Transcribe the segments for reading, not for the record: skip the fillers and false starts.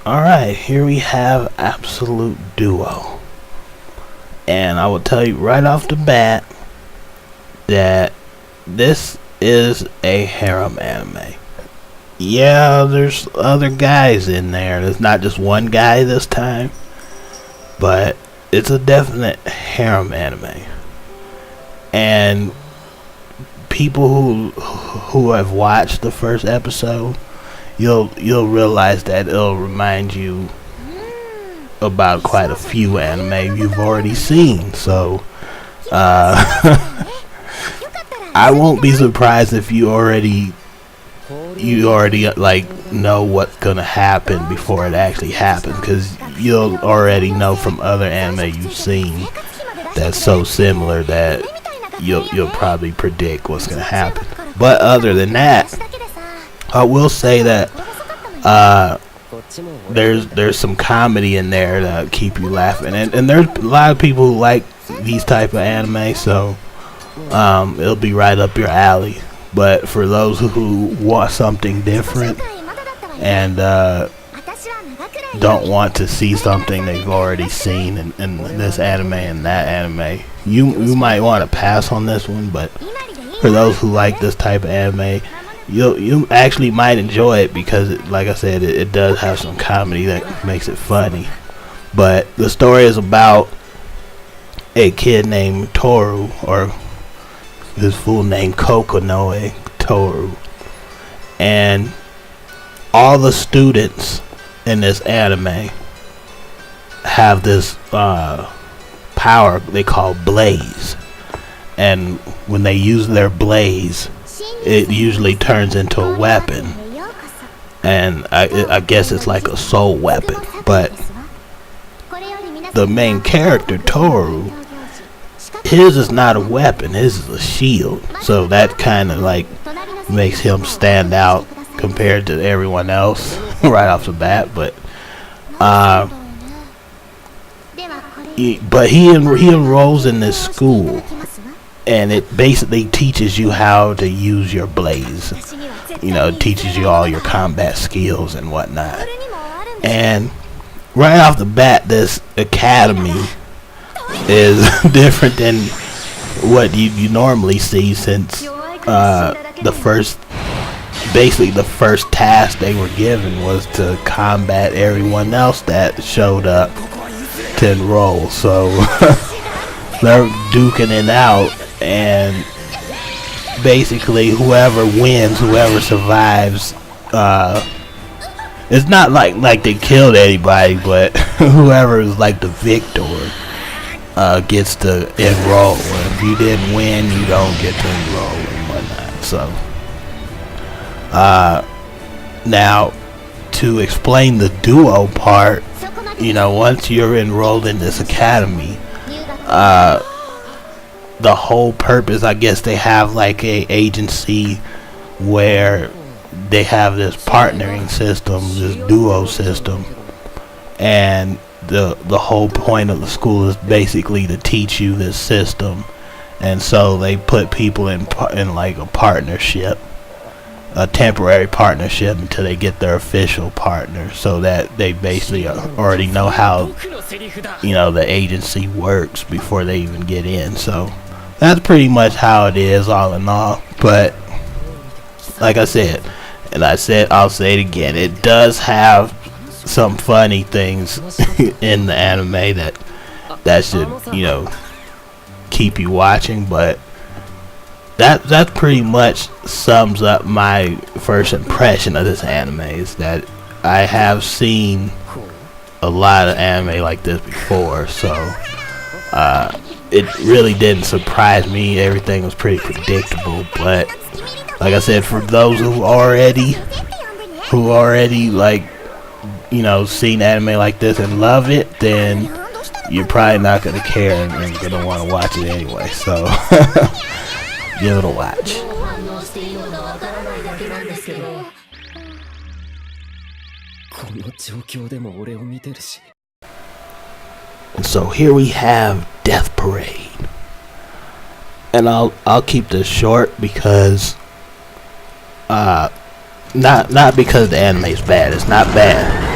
Alright, here we have Absolute Duo. And I will tell you right off the bat that this is a harem anime. Yeah, there's other guys in there. There's not just one guy this time. But it's a definite harem anime. And people who have watched the first episode, you'll realize that it'll remind you about quite a few anime you've already seen. So I won't be surprised if you already like know what's gonna happen before it actually happens, because you'll already know from other anime you've seen that's so similar that you'll probably predict what's gonna happen. But other than that, I will say that there's some comedy in there that keep you laughing, and there's a lot of people who like these type of anime, so it'll be right up your alley. But for those who want something different and don't want to see something they've already seen in this anime and that anime, you might want to pass on this one. But for those who like this type of anime, you actually might enjoy it, because like I said, it does have some comedy that makes it funny. But the story is about a kid named Toru, or his full name Kokonoe Toru, and all the students in this anime have this power they call blaze, and when they use their blaze, it usually turns into a weapon, and I guess it's like a soul weapon. But the main character, Toru, his is not a weapon, his is a shield, so that kind of like makes him stand out compared to everyone else right off the bat. But he enrolls in this school, and it basically teaches you how to use your blaze. It teaches you all your combat skills and whatnot. And right off the bat, this academy is different than what you normally see, since the first task they were given was to combat everyone else that showed up to enroll. So they're duking it out, and basically whoever wins, whoever survives, it's not like they killed anybody, but whoever is like the victor gets to enroll. And if you didn't win, you don't get to enroll and whatnot. So now to explain the duo part, once you're enrolled in this academy, the whole purpose, I guess, they have like a agency where they have this partnering system, this duo system, and the whole point of the school is basically to teach you this system. And so they put people in like a partnership, a temporary partnership, until they get their official partner, so that they basically already know how the agency works before they even get in. So that's pretty much how it is, all in all. But like I said, I'll say it again, it does have some funny things in the anime that should keep you watching. But that pretty much sums up my first impression of this anime, is that I have seen a lot of anime like this before, so it really didn't surprise me. Everything was pretty predictable. But like I said, for those who already like seen anime like this and love it, then you're probably not gonna care and gonna want to watch it anyway. So give it a watch. And so here we have Death Parade, and I'll keep this short, because not because the anime is bad. It's not bad.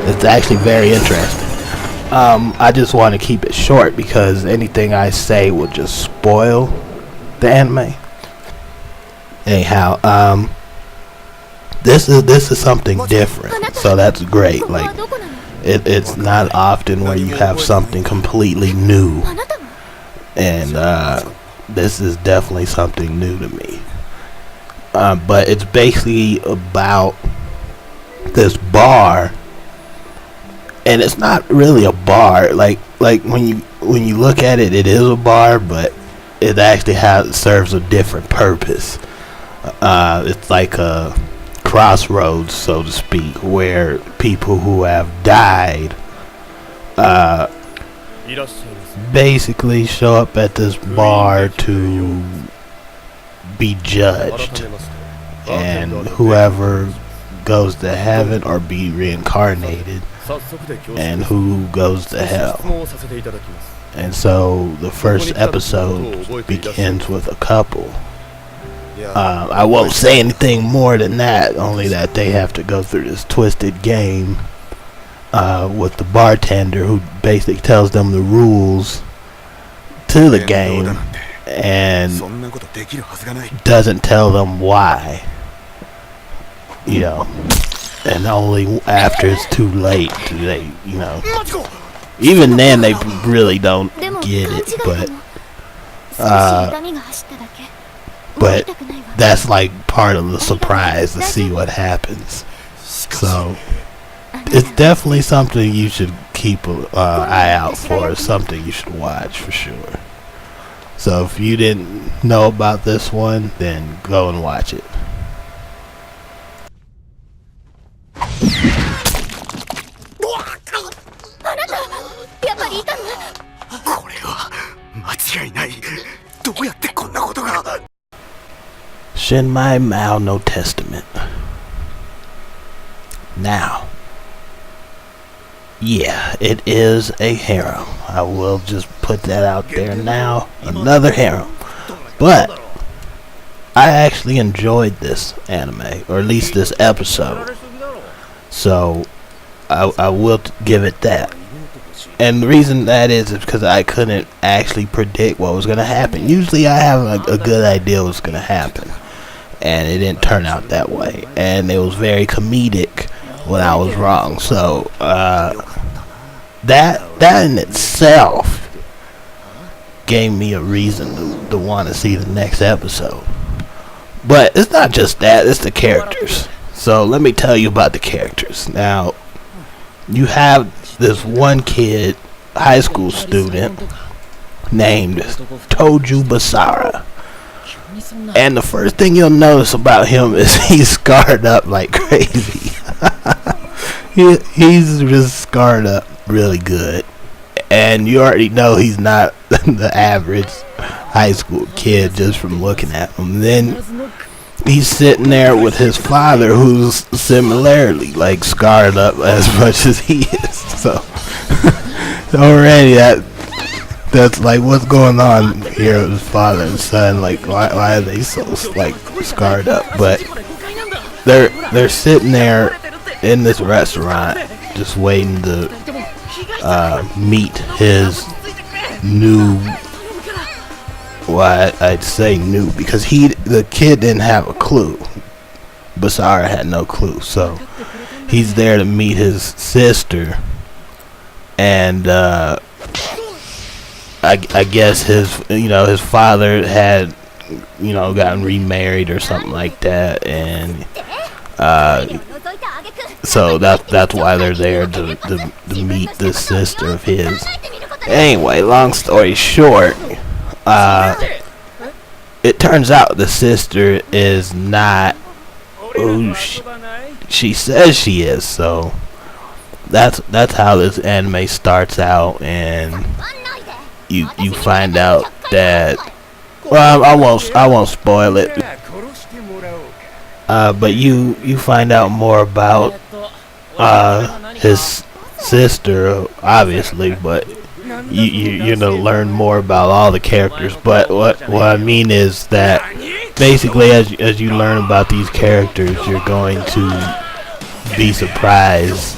It's actually very interesting. I just want to keep it short because anything I say will just spoil the anime. Anyhow, this is something different, so that's great. Like, it's not often where you have something completely new, and this is definitely something new to me. But it's basically about this bar, and it's not really a bar. Like when you look at it, it is a bar, but it actually serves a different purpose. It's like a crossroads, so to speak, where people who have died basically show up at this bar to be judged, and whoever goes to heaven or be reincarnated, and who goes to hell. And so the first episode begins with a couple. I won't say anything more than that, only that they have to go through this twisted game with the bartender, who basically tells them the rules to the game and doesn't tell them why, you know, and only after it's too late do they, you know, even then they really don't get it, but that's like part of the surprise to see what happens. So it's definitely something you should keep an eye out for. It's something you should watch for sure. So if you didn't know about this one, then go and watch it. Shinmai Maou no Testament. Now, yeah, it is a harem. I will just put that out there now. Another harem. But I actually enjoyed this anime, or at least this episode. So I will give it that. And the reason that is because I couldn't actually predict what was going to happen. Usually I have a good idea what's going to happen, and it didn't turn out that way. And it was very comedic when I was wrong. So that in itself gave me a reason to want to see the next episode. But it's not just that, it's the characters. So let me tell you about the characters. Now, you have this one kid, high school student, named Toju Basara. And the first thing you'll notice about him is he's scarred up like crazy. He's just scarred up really good. And you already know he's not the average high school kid just from looking at him. Then he's sitting there with his father, who's similarly like scarred up as much as he is. So already that's like, what's going on here with his father and son? Like, why are they so like scarred up? But they're sitting there in this restaurant just waiting to meet his new, well, I'd say new, because the kid didn't have a clue. Basara had no clue, so he's there to meet his sister, and I guess his father had gotten remarried or something like that, and so that's why they're there to meet this sister of his. Anyway, long story short, it turns out the sister is not who she says she is. So that's how this anime starts out, and you find out that, well, I won't spoil it, but you find out more about his sister, obviously, but you're gonna learn more about all the characters. But what I mean is that basically as you learn about these characters, you're going to be surprised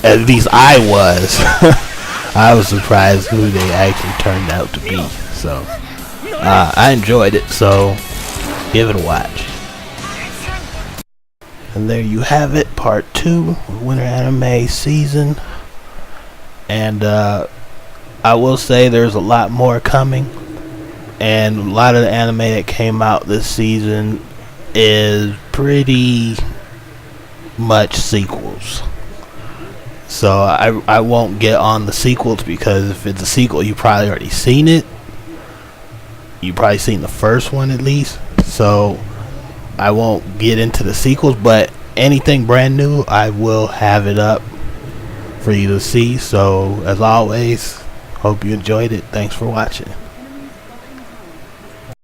At least I was. I was surprised who they actually turned out to be. So I enjoyed it. So give it a watch. And there you have it, part 2 of Winter Anime Season. And I will say there's a lot more coming. And a lot of the anime that came out this season is pretty much sequels. So I won't get on the sequels, because if it's a sequel, you probably already seen it. You probably seen the first one at least. So I won't get into the sequels, but anything brand new, I will have it up for you to see. So as always, hope you enjoyed it. Thanks for watching.